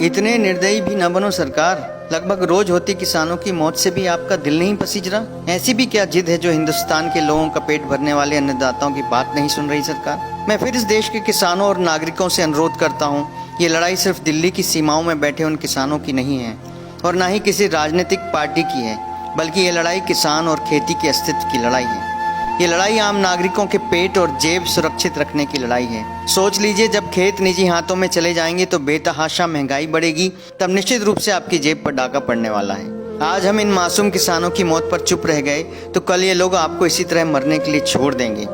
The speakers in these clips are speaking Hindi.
इतने निर्दयी भी न बनो सरकार। लगभग रोज होती किसानों की मौत से भी आपका दिल नहीं पसीज रहा। ऐसी भी क्या जिद है जो हिंदुस्तान के लोगों का पेट भरने वाले अन्नदाताओं की बात नहीं सुन रही सरकार। मैं फिर इस देश के किसानों और नागरिकों से अनुरोध करता हूँ, ये लड़ाई सिर्फ दिल्ली की सीमाओं में बैठे उन किसानों की नहीं है और न ही किसी राजनीतिक पार्टी की है, बल्कि ये लड़ाई किसान और खेती के अस्तित्व की लड़ाई है। ये लड़ाई आम नागरिकों के पेट और जेब सुरक्षित रखने की लड़ाई है। सोच लीजिए, जब खेत निजी हाथों में चले जाएंगे तो बेतहाशा महंगाई बढ़ेगी, तब निश्चित रूप से आपकी जेब पर डाका पड़ने वाला है। आज हम इन मासूम किसानों की मौत पर चुप रह गए तो कल ये लोग आपको इसी तरह मरने के लिए छोड़ देंगे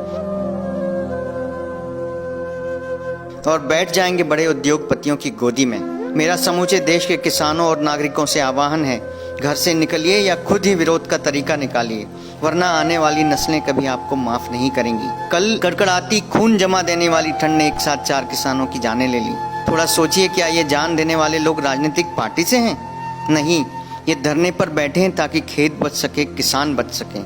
और बैठ जाएंगे बड़े उद्योगपतियों की गोदी में। मेरा समूचे देश के किसानों और नागरिकों से आह्वान है, घर से निकलिए या खुद ही विरोध का तरीका निकालिए, वरना आने वाली नस्लें कभी आपको माफ नहीं करेंगी। कल कड़कड़ाती खून जमा देने वाली ठंड ने एक साथ 4 किसानों की जानें ले ली। थोड़ा सोचिए, क्या ये जान देने वाले लोग राजनीतिक पार्टी से हैं? नहीं, ये धरने पर बैठे हैं ताकि खेत बच सके, किसान बच सके,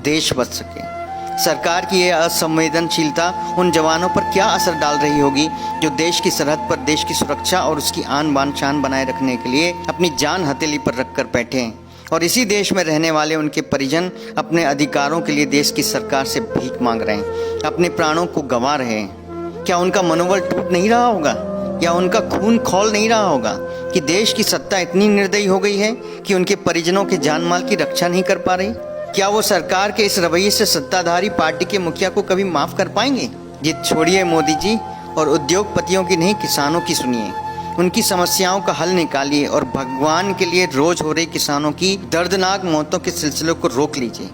देश बच सके। सरकार की यह असंवेदनशीलता उन जवानों पर क्या असर डाल रही होगी जो देश की सरहद पर देश की सुरक्षा और उसकी आन बान शान बनाए रखने के लिए अपनी जान हथेली पर रखकर बैठे हैं, और इसी देश में रहने वाले उनके परिजन अपने अधिकारों के लिए देश की सरकार से भीख मांग रहे हैं, अपने प्राणों को गंवा रहे हैं। क्या उनका मनोबल टूट नहीं रहा होगा या उनका खून खौल नहीं रहा होगा कि देश की सत्ता इतनी निर्दयी हो गई है कि उनके परिजनों के जान माल की रक्षा नहीं कर पा रही? क्या वो सरकार के इस रवैये से सत्ताधारी पार्टी के मुखिया को कभी माफ कर पाएंगे? जिद छोड़िए मोदी जी, और उद्योगपतियों की नहीं, किसानों की सुनिए। उनकी समस्याओं का हल निकालिए और भगवान के लिए रोज हो रही किसानों की दर्दनाक मौतों के सिलसिले को रोक लीजिए।